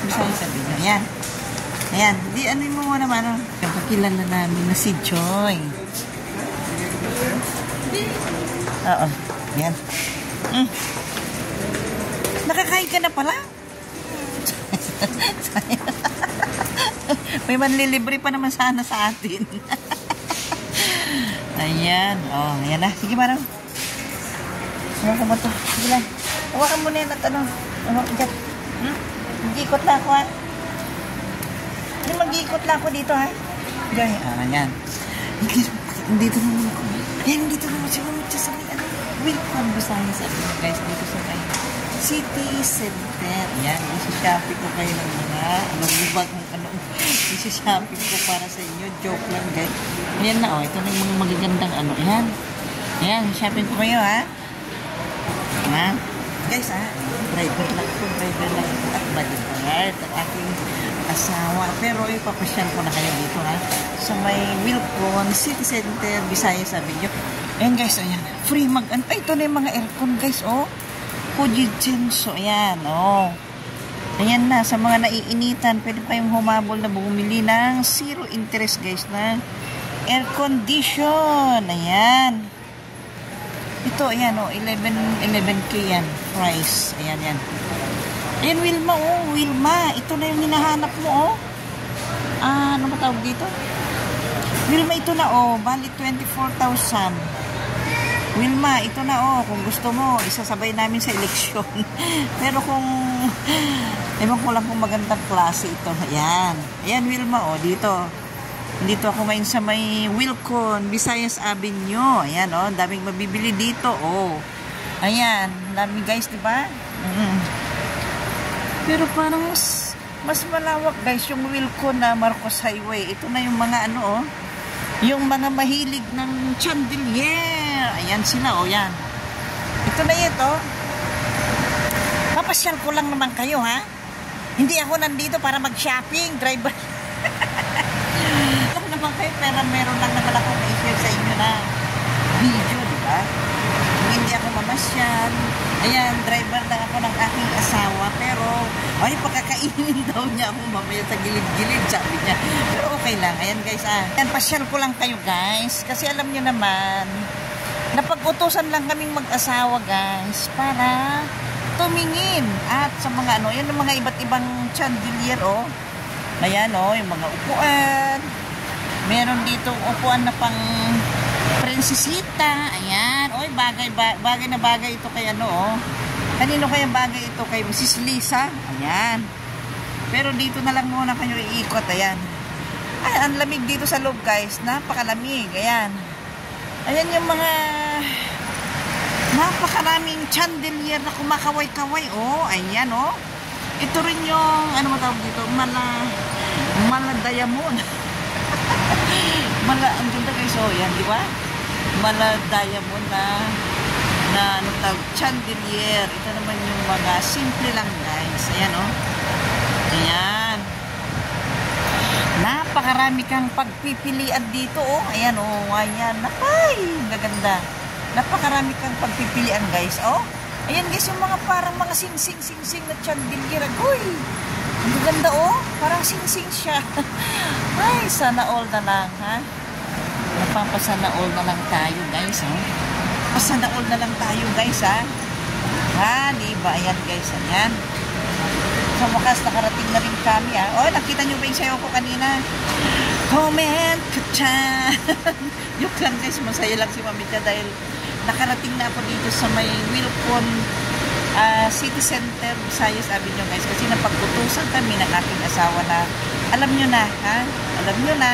Bisaya sabi niyo. Ayan. Ayan. Di ano mo naman. Ano? Kakilala namin na si Joy. Oo. Ayan. Nakakain ka na pala? May manlilibre pa naman sana sa atin. Ayan. Oh, ayan na. Sige, parang. Hawakan mo to. Sige lang. Hawakan mo na yan at ano. Hawakan dyan. Mag-iikot lang ako, ha? Mag-iikot lang ako dito, ha? Joy. Ayan. Dito naman ako. Ayan, dito naman si Mami sa may ano. Welcome Bisaya sa amin, guys. Dito sa may City Center. Ayan. Isi-shopping ko kayo ng mga isi-shopping ko para sa inyo. Joke lang, guys. Ayan na, oh. Ito na yung mga magagandang ano. Ayan. Ayan. Shopping ko kayo, ha? Ha? Guys, ha? Driver lang ito. At bodyguard. At aking asawa. Pero ipapasyal ko na kayo dito, ha? Sa may Wilcon City Center, Bisaya, sabi nyo. Ayan, guys. Ayan. Free mag-ano. Ay, ito na yung mga aircon, guys, oh. Fujitsu. Ayan, oh. Ayan na, sa mga naiinitan, pwede pa yung humabol na bumili ng zero interest, guys, na air condition. Ayan. Ito, ayan, oh, 11K yan, price. Ayan, yan. Ayan, Wilma, oh, Wilma. Ito na yung hinahanap mo, oh. Ano ba tawag dito? Wilma, ito na, oh, bali 24,000. Wilma, ito na, oh, kung gusto mo, isasabay namin sa eleksyon. Pero kung, ewan ko lang kung magandang klase ito. Ayan. Ayan, Wilma, oh, dito. Dito ako ngayon sa may Wilcon, Visayas Avenue. Ayan, oh, daming mabibili dito, oh. Ayan, dami guys, di ba? Pero parang mas malawak, guys, yung Wilcon na Marcos Highway. Ito na yung mga ano, oh. Yung mga mahilig ng chandelier. Ayan sila, oh, yan. Ito na ito. Papasyal ko lang naman kayo, ha? Hindi ako nandito para mag-shopping, driver. Lang naman kayo, pero meron lang naman ako na-share sa inyo na video, di ba? Kung hindi ako mamasyal. Ayan, driver lang ako ng aking asawa, pero ay, pagkakainin daw niya ako mamaya sa gilid-gilid, sabi niya. Pero okay lang. Ayan, guys, Ayan, pasyal ko lang kayo, guys. Kasi alam niyo naman, napag-utusan lang kaming mag-asawa, guys, para tumingin at sa mga ano, yan yung mga iba't ibang chandelier, oh. Ayan, oh, yung mga upuan. Meron dito upuan na pang prinsesita. Ayan, oy, bagay na bagay ito kay ano, oh. Kanino kaya bagay ito? Kay Mrs. Lisa. Ayan. Pero dito na lang muna kayo iikot. Ayan. Ay, ang lamig dito sa loob, guys. Napakalamig. Ayan. Ayan yung mga napakaraming chandelier na kumakaway-kaway. Oh, ayan, oh. Ito rin yung, ano matawag dito? Mala diamond. Ang ganda, guys. Oh, yan, di ba? Mala diamond na ano tawag, chandelier. Ito naman yung mga simple lang, guys. Ayan, oh. Ayan. Napakarami kang pagpipilian dito, oh. Ayan, oh. Ayan. Ay, gaganda. Napakarami kang pagpipilian, guys. Oh. Ayan, guys, yung mga parang mga sing-sing na chandelier. Uy, ang gaganda, oh. Parang sing-sing siya. Ay, sana all na lang, ha? Napapasana all na lang tayo, guys, oh. Pasana all na lang tayo, guys, ha? Ha, diba? Ayan, guys, ayan. Sa wakas, nakarating na rin kami, ha? O, nakita nyo ba yung sayo ko kanina? Comment ka dyan! Yung lang, guys, masaya lang si Mami Tia dahil nakarating na ako dito sa may Wilcon City Center, Visayas Avenue, guys. Kasi napag-utusan kami ng aking asawa na, alam nyo na, ha? Alam nyo na.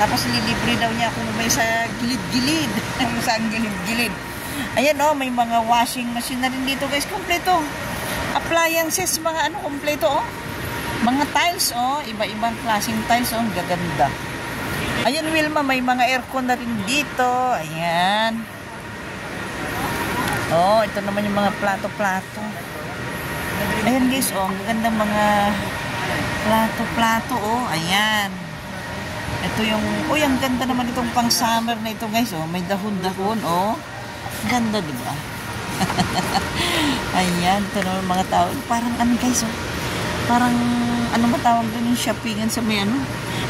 Tapos lilibre daw niya ako may sa gilid-gilid. Saan gilid-gilid. Ayan, oh, may mga washing machine na rin dito, guys. Kompleto. Appliances, mga ano, kompleto, oh. Mga tiles, oh. Iba-ibang klaseng tiles, oh. Ang gaganda. Ayan, Wilma, may mga aircon na rin dito. Ayan. Oh, ito naman yung mga plato-plato. Ayan, guys, oh. Ang gaganda mga plato-plato, oh. Ayan. Ito yung, uy, ang ganda naman itong pang summer na ito, guys, oh. May dahon-dahon, oh. Ganda, di ba? Ayan, ito naman mga tao. Parang ano, guys, oh. Parang, ano ba tawag doon yung shoppingan sa may ano?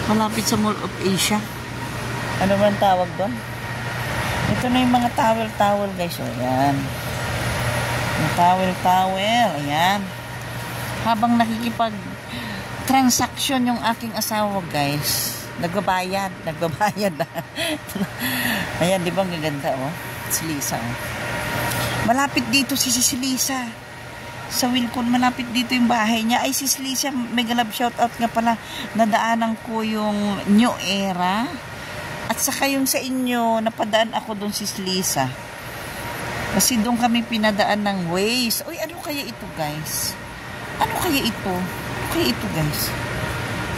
Malapit sa Mall of Asia. Ano ba ang tawag doon? Ito na yung mga towel guys. O, ayan. Yung towel. Ayan. Habang nakikipag-transaction yung aking asawa guys. Nagbabayad. Ayan, di ba ang gaganda oh? Si Lisa oh. Malapit dito si Lisa. Sa Wilcon, malapit dito yung bahay niya. Ay, si Lisa, mega love shoutout nga pala. Nadaanan ko yung New Era. At saka yung sa inyo, napadaan ako doon si Lisa. Kasi doon kami pinadaan ng Waze. Uy, ano kaya ito, guys? Ano kaya ito? Guys?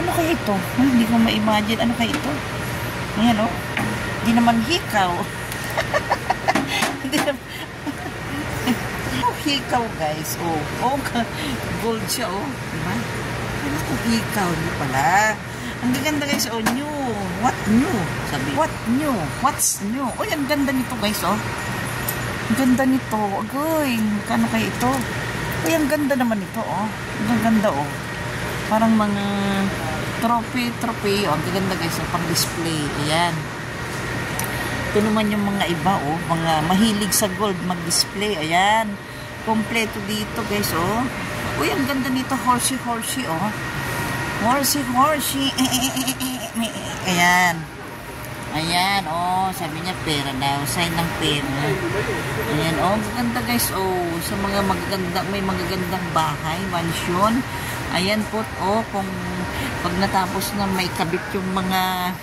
Ano kaya ito? Hindi ko ma-imagine. Ano kaya ito? Ayan, oh. Hindi naman hikaw. Hindi naman... hikaw guys, oh, gold siya, oh, diba? Ano kung hikaw, hindi pala. Ang ganda guys, oh, new, what new? Sabi, what new? What's new? Oh, ang ganda nito guys, oh. Ang ganda nito, agoy, kano kaya ito? Oh, ang ganda naman ito, oh. Ang ganda, oh. Parang mga trophy, oh, ang ganda guys, oh, pang display, ayan. Ito naman yung mga iba, oh, mga mahilig sa gold, mag-display, ayan. Kompleto dito guys, oh. Uy, ang ganda nito, horsey, oh. Horsey. Ayan, oh. Sabi niya, pera daw. Sign ng pera. Ayan, oh. Maganda guys, oh. Sa mga may magagandang bahay, mansyon. Ayan po, oh. Kung pag natapos na may kabit yung mga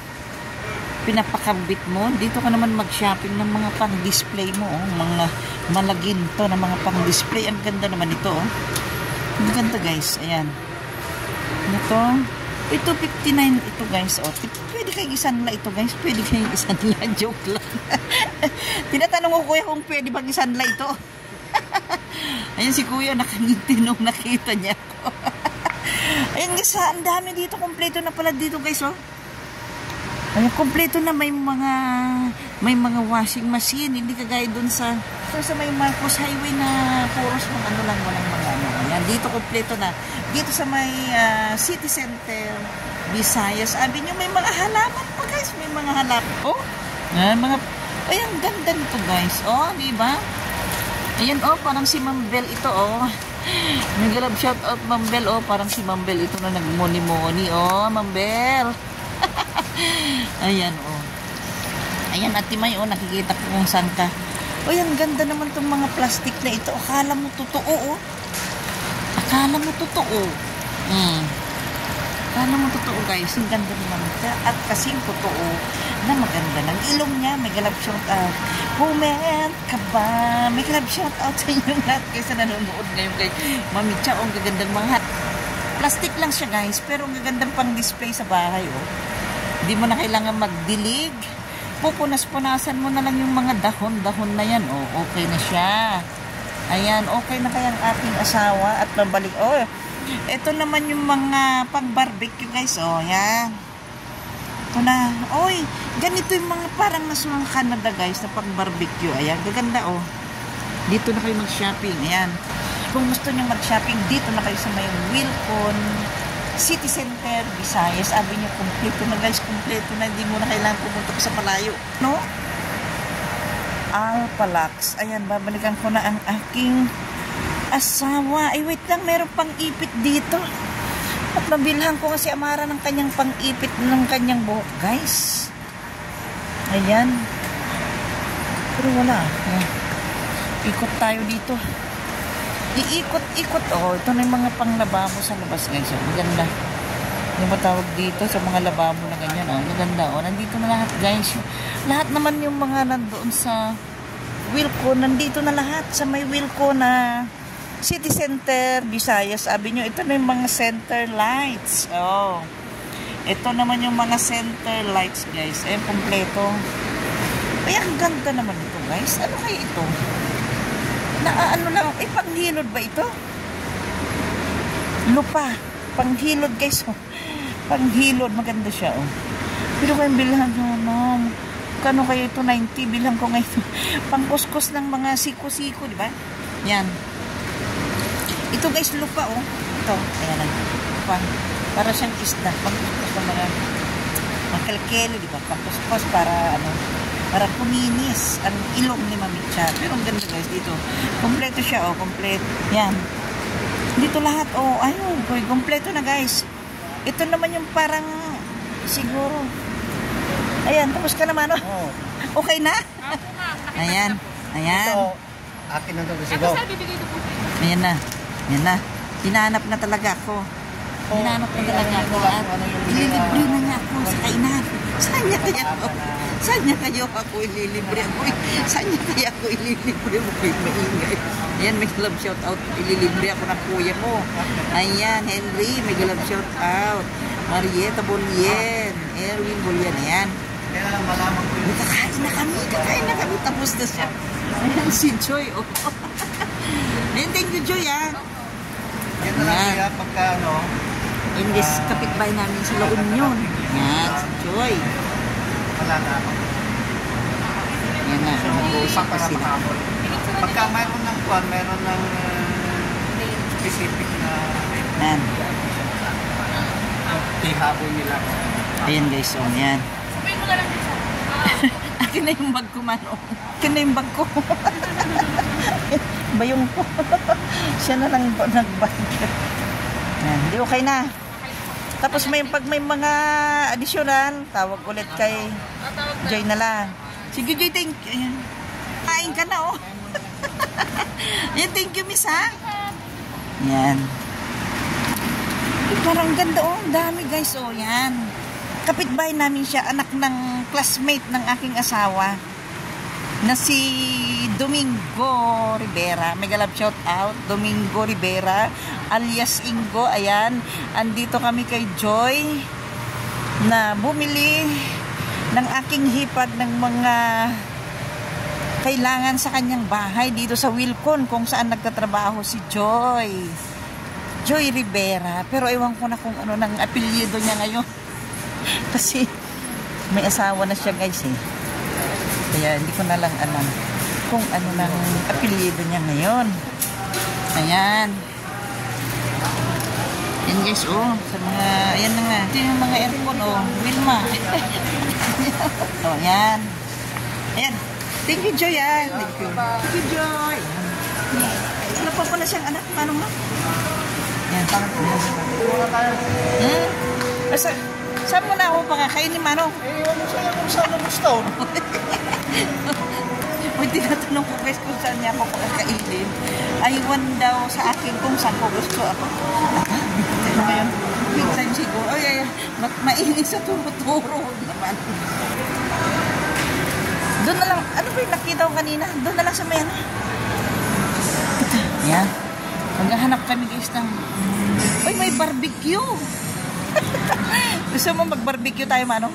pinapakabit mo, dito ka naman mag-shopping ng mga pang-display mo, oh. Mga malaginto na mga pang-display. Ang ganda naman ito, oh. Ang ganda guys, ayan. Ito 59 ito guys, oh. Pwede kayong isanla ito guys, pwede kayong isanla. Joke lang. Tinatanong ko kuya kung pwede bang isanla ito. Ayan si kuya, nakangiti nung nakita niya ako. Ayan guys, ang dami dito, kompleto na pala dito guys, oh. Ay, kompleto na, may mga washing machine, hindi kagaya dun sa may Marcos Highway na puros mga ano lang, walang mga ano. Ayan, dito kompleto na. Dito sa may City Center, Visayas Avenue, may mga halaman pa guys, may mga halaman. Oh, ay, ang ganda nito guys. Oh, di ba? Ayan, oh, parang si Ma'am Bell ito, oh. Nag-love shout out Ma'am Bell, oh, parang si Ma'am Bell ito na nagmoni-moni, oh, Ma'am Bell. Ayan, oh. Ayan, Ate May, oh, nakikita ko kung saan ka. Oh, ang ganda naman itong mga plastic na ito. Akala mo totoo, oh. Akala mo totoo. Akala mo totoo, guys. Ang ganda naman ito. At kasing totoo na maganda ng ilong niya. May galab shout out. Comment ka ba? May galab shout out sa inyo lahat kaysa nanonood ngayon kay Mami Cha. Oh, ang gagandang mga plastic lang siya, guys. Pero ang gagandang pang display sa bahay, oh. Hindi mo na kailangan magdilig. Pupunas-punasan mo na lang yung mga dahon-dahon na yan. Oh, okay na siya. Ayan, okay na kayang aking asawa. At mabalik. Oh, ito naman yung mga pang-barbecue guys. Oh, yan. Ito na. Oy, ganito yung mga parang nasa Canada guys na pang-barbecue. Ayan, gaganda oh. Dito na kayo mag-shopping. Ayan. Kung gusto nyo mag-shopping, dito na kayo sa may Wilcon City Center, Visayas Avenue. Kompleto na guys, kompleto na. Hindi mo na kailangan pumunta pa sa palayo, no? Alpalax. Ayan, babalikan ko na ang aking asawa. Ay, wait lang, meron pang ipit dito. At mabilhan ko kasi Amara ng kanyang pang ipit ng kanyang buhok, guys. Ayan. Pero wala. Ayan. Ikot tayo dito. Iikot-ikot. Oh, ito na yung mga panglababo sa labas guys. Oh, maganda. Yung matawag dito sa mga lababo na ganyan. Oh, maganda. Oh, nandito na lahat guys. Lahat naman yung mga nandoon sa Wilcon. Nandito na lahat sa may Wilcon na City Center, Visayas Avenue. Ito na yung mga center lights. Oh. Ito naman yung mga center lights guys. Ayan, kompleto. Ay, ang ganda naman ito guys. Ano kaya ito? Ano lang, panghilod ba ito? Lupa. Panghilod guys, oh. Panghilod, maganda siya, oh. Pero kayong bilhan, no, kano kayo ito, 90, bilhan ko ngayon. Pangkuskus ng mga siko-siko, di ba? Yan. Ito guys, lupa, oh. to. Ayan lang. Para siyang isda. Pagkuspos ng mga kalkelo, di ba? Pagkuspos para ano, para kuminis ang ilong ni Mamicha. Pero ang ganda guys dito. Kompleto siya, oh. Kompleto. Yan. Dito lahat, oh. Ayun, kompleto na guys. Ito naman yung parang, siguro. Ayan, tapos ka naman, oh. Okay na? Ayan. Ayan. Ito, akin na ito. Sigaw. Ayan na. Ayan na. Hinahanap na talaga ako. Hinahanap na talaga ako. At ililibre na niya ako sa kainan. Saan niya kaya ako? Saan niya kayo ako ililibre? Saan niya kaya ako ililibre? Maingay. Ayan, may love shout out. Ililibre ako ng kuya mo. Ayan, Henry, may love shout out. Marieta Bolien. Erwin Bolien. Ayan. Kakain na kami. Tapos na siya. Ayan, si Joy. Oh. Ayan, thank you, Joy, ah. Yan na lang siya pagka ano. In this kapitbahay namin sa La Union. Yan, si Joy. Wala na ako. Yan na, mag-uusap pa sila. Pagka mayroon ng kuwan, mayroon ng specific na Yan. ihabol nila. Ayan guys, oh, yan. Akin na yung bag ko, Mano. Akin na yung bag ko. Bayong ko. Siya na lang nagbag. Yan, hindi okay na. Tapos pag may mga additional, tawag ulit kay Joy na lang. Sige Joy, thank you. Ayan. Kain ka na, oh. Ayan, thank you, miss, ha? Yan. Parang ganda, oh. Dami, guys, oh. Yan. Kapitbahay namin siya, anak ng classmate ng aking asawa na si Domingo Rivera. Mega love shout out, Domingo Rivera alias Ingo. Ayan, andito kami kay Joy na bumili ng aking hipag ng mga kailangan sa kanyang bahay dito sa Wilcon kung saan nagtatrabaho si Joy Rivera. Pero ewan ko na kung ano ng apelyido niya ngayon. Kasi may asawa na siya guys eh. Kaya hindi ko na lang alam kung ano ng apelyido niya ngayon. Ayan. Yan guys, oh. Sa mga, ayan na nga. Ito yung mga aircon, oh. Wilma. Oh, yan. Ayan. Thank you, Joy, ah. Thank you. Thank you, Joy. Ano pa pala siyang anak? Paano mo? Yan. Saan mo na ako pakakainin, Manong? Iwan mo sa'yo kung saan ang gusto. Uy, tinatanong ko guys kung saan niya ako pakakainin. Aywan daw sa akin kung saan ko gusto ako. Ano ba yun? Big time siguro. Ay, mainis sa turo-turo naman. Doon na lang. Ano ba yung nakita ko kanina? Doon na lang sa may ano. Yan. Maghahanap kami guys ng... Uy, may barbecue. Gusto mo mag-barbecue tayo, Manong?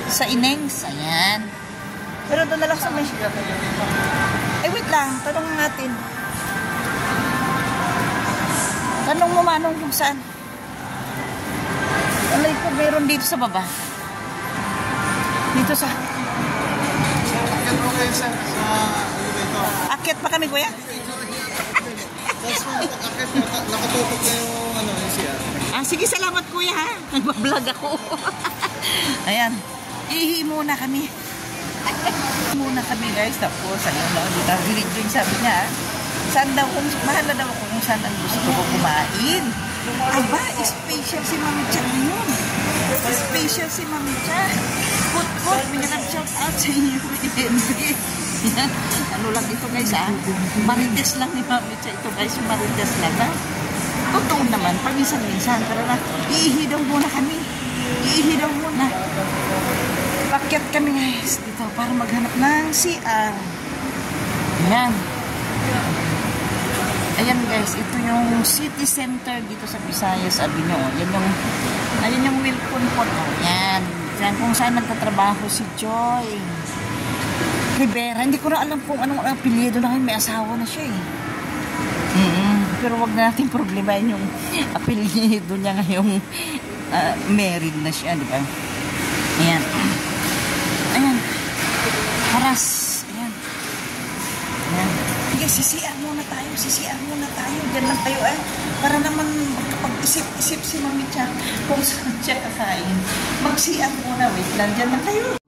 Sa Inengs. Ayan. Pero doon na lang sa may... Eh, wait lang. Tanong natin. Tanong mo, Manong, kung saan. Alay ko, meron dito sa baba. Dito sa... Akit mo kayo sa elevator. Akyat pa kami, kuya? Tapos akit mo, nakatutok na yung ano, yung siya. Sige, salamat, kuya, ha? Nagbablog ako. Ayan. Ihi muna kami. Muna kami, guys. Tapos, ayun lang, dito video yung sabi niya, saan daw, mahal na daw ako kung saan ang gusto ko kumain. Aba, special si Mami Cha ngayon. Special si Mami Cha. Put, may shout out sa inyo, Henry. Yan. Ano lang ito, guys, ha? Marites lang ni Mami Cha. Ito, guys, marites lang, ha? Totoo naman, paminsan-minsan. Pero na, iihi daw muna kami. Iihi daw muna. Pakyat kami, guys, dito para maghanap ng CR. Ayan. Ayan, guys, ito yung city center dito sa Visayas Avenue. Ayan yung Wilcon po. Ayan. Diyan kung saan nagtatrabaho si Joy Rivera. Hindi ko na alam kung anong apelyido na kayo. May asawa na siya eh. Pero wag natin problemahin yung apelyido niya ngayong married na siya, di ba? Ayan. Ayan. Haras. Ayan. Ayan. Sige, sisiar muna tayo. Diyan lang tayo, Para naman makapag-isip-isip si Mami Cha kung saan siya kakain. Mag-CR muna, wait lang, dyan lang kayo.